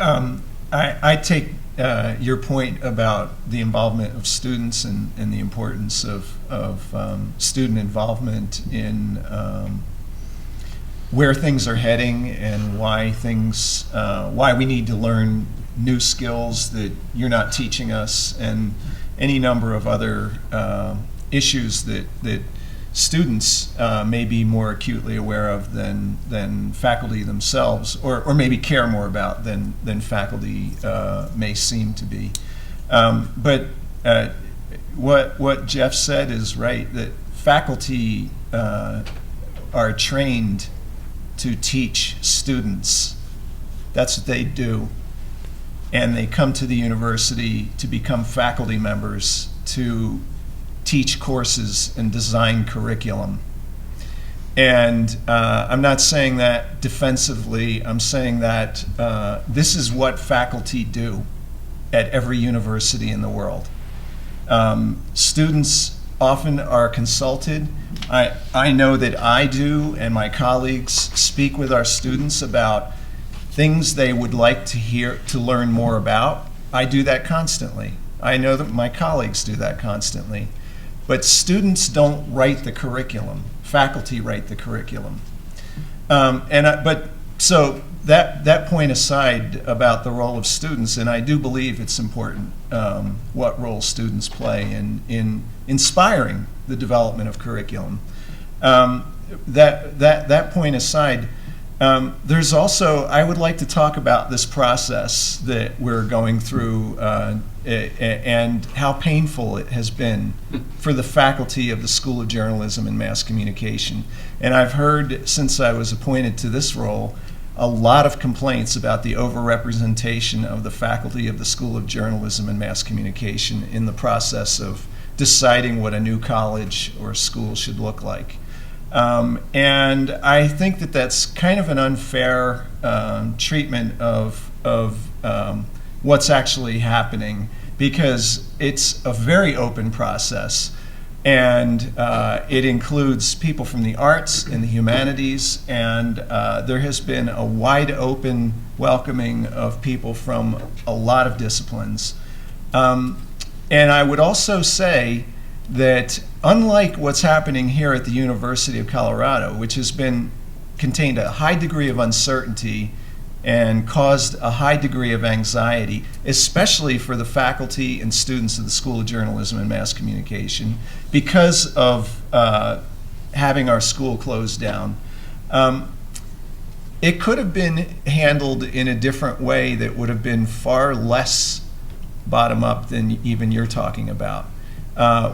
I take your point about the involvement of students and the importance of student involvement in where things are heading and why we need to learn new skills that you're not teaching us, and any number of other issues that students may be more acutely aware of than faculty themselves, or maybe care more about than faculty may seem to be. But what Jeff said is right, that faculty are trained to teach students. That's what they do. And they come to the university to become faculty members, to teach courses and design curriculum. And I'm not saying that defensively. I'm saying that this is what faculty do at every university in the world. Students often are consulted. I know that I do, and my colleagues speak with our students about things they would like to learn more about. I do that constantly. I know that my colleagues do that constantly. But students don't write the curriculum. Faculty write the curriculum. So that point aside about the role of students, and I do believe it's important what role students play in inspiring the development of curriculum. That point aside, there's also, I would like to talk about this process that we're going through and how painful it has been for the faculty of the School of Journalism and Mass Communication. And I've heard, since I was appointed to this role, a lot of complaints about the overrepresentation of the faculty of the School of Journalism and Mass Communication in the process of deciding what a new college or school should look like. And I think that that's kind of an unfair treatment of what's actually happening, because it's a very open process, and it includes people from the arts and the humanities, and there has been a wide open welcoming of people from a lot of disciplines. And I would also say that unlike what's happening here at the University of Colorado, which has contained a high degree of uncertainty and caused a high degree of anxiety, especially for the faculty and students of the School of Journalism and Mass Communication, because of having our school closed down. It could have been handled in a different way that would have been far less bottom-up than even you're talking about.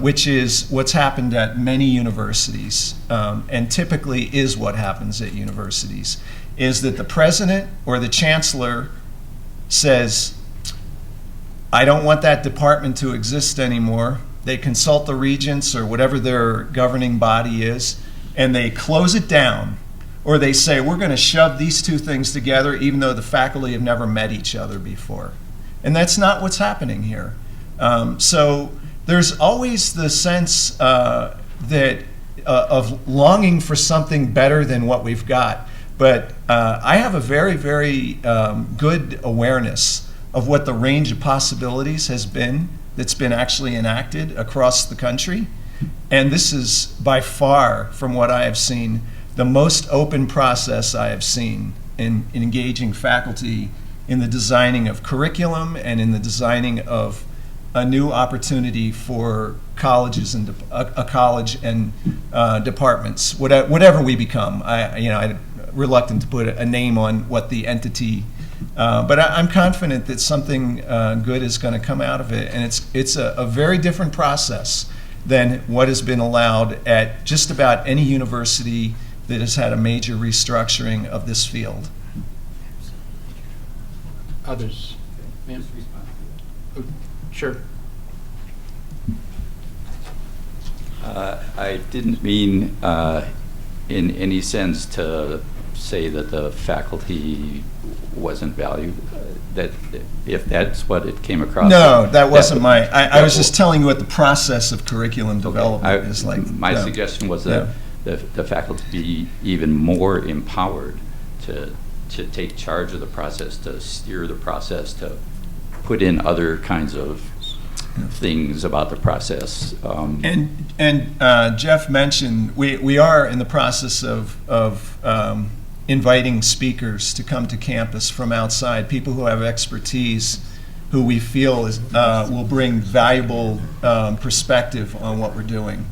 Which is what's happened at many universities, and typically is what happens at universities, is that the president or the chancellor says, I don't want that department to exist anymore. They consult the regents or whatever their governing body is, and they close it down. Or they say, we're going to shove these two things together even though the faculty have never met each other before. And that's not what's happening here. So there's always the sense that of longing for something better than what we've got. But I have a very, very good awareness of what the range of possibilities has been that's been actually enacted across the country. And this is by far, from what I have seen, the most open process I have seen in engaging faculty in the designing of curriculum and in the designing of a new opportunity for colleges and a college and departments, whatever we become. I'm reluctant to put a name on what the entity, but I'm confident that something good is going to come out of it, and it's a very different process than what has been allowed at just about any university that has had a major restructuring of this field. Others? Ma'am? Oh, sure. I didn't mean in any sense to say that the faculty wasn't valued. That if that's what it came across. No, that wasn't I was just telling you what the process of curriculum development is like. My suggestion was that the faculty be even more empowered to to take charge of the process, to steer the process, to put in other kinds of things about the process. And Jeff mentioned we are in the process of inviting speakers to come to campus from outside, people who have expertise, who we feel will bring valuable perspective on what we're doing.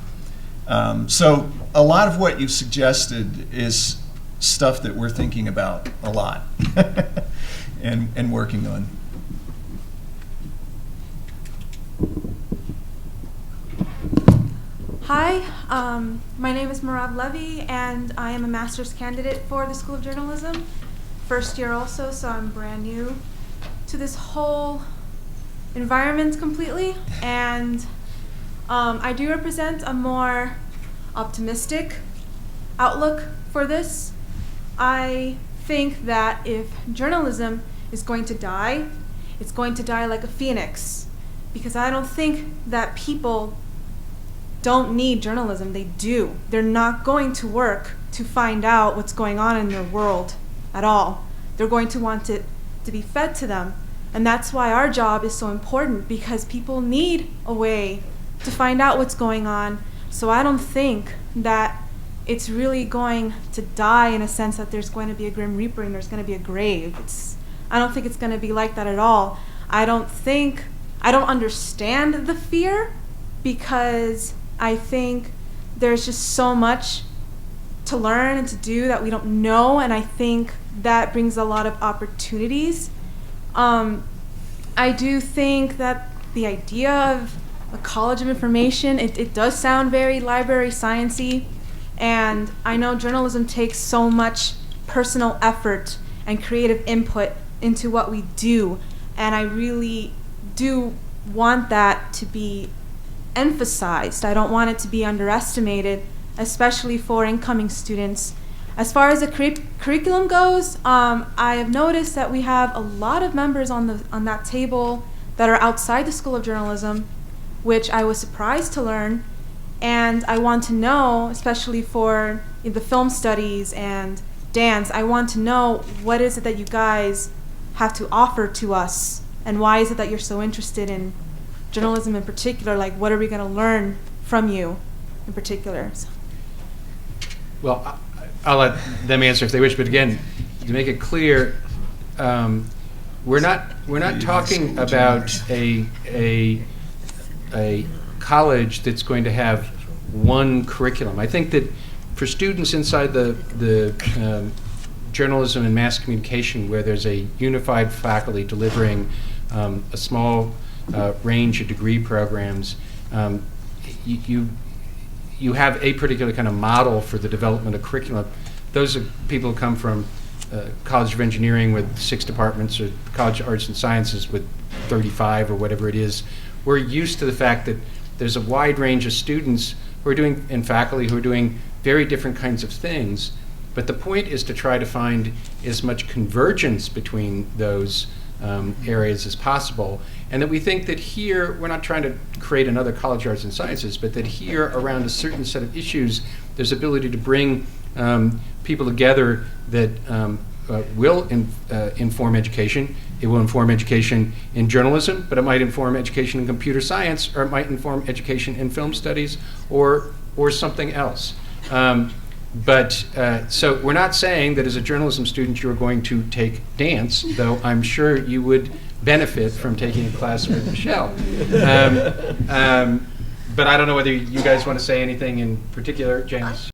So a lot of what you've suggested is stuff that we're thinking about a lot and working on. Hi, my name is Murad Levy, and I am a master's candidate for the School of Journalism. First year also, so I'm brand new to this whole environment completely. And I do represent a more optimistic outlook for this. I think that if journalism is going to die, it's going to die like a phoenix. Because I don't think that people don't need journalism. They do. They're not going to work to find out what's going on in their world at all. They're going to want it to be fed to them. And that's why our job is so important, because people need a way to find out what's going on. So I don't think that it's really going to die in a sense that there's going to be a Grim Reaper and there's going to be a grave. I don't think it's going to be like that at all. I don't understand the fear, because I think there's just so much to learn and to do that we don't know, and I think that brings a lot of opportunities. I do think that the idea of a college of information, it does sound very library science-y, and I know journalism takes so much personal effort and creative input into what we do, and I really do want that to be emphasized. I don't want it to be underestimated, especially for incoming students. As far as the curriculum goes, I have noticed that we have a lot of members on that table that are outside the School of Journalism, which I was surprised to learn. And I want to know, especially for the film studies and dance, I want to know what is it that you guys have to offer to us, and why is it that you're so interested in journalism in particular? Like, what are we going to learn from you in particular? So. Well, I'll let them answer if they wish, but again, to make it clear, we're not talking about a college that's going to have one curriculum. I think that for students inside the journalism and mass communication, where there's a unified faculty delivering a small range of degree programs, you have a particular kind of model for the development of curriculum. Those are people who come from College of Engineering with 6 departments, or College of Arts and Sciences with 35 or whatever it is. We're used to the fact that there's a wide range of students who are doing, and faculty who are doing very different kinds of things. But the point is to try to find as much convergence between those areas as possible, and that we think that here, we're not trying to create another College of Arts and Sciences, but that here, around a certain set of issues, there's ability to bring people together that will inform education. It will inform education in journalism, but it might inform education in computer science, or it might inform education in film studies, or something else. So we're not saying that as a journalism student you're going to take dance, though I'm sure you would benefit from taking a class with Michelle. But I don't know whether you guys want to say anything in particular, James.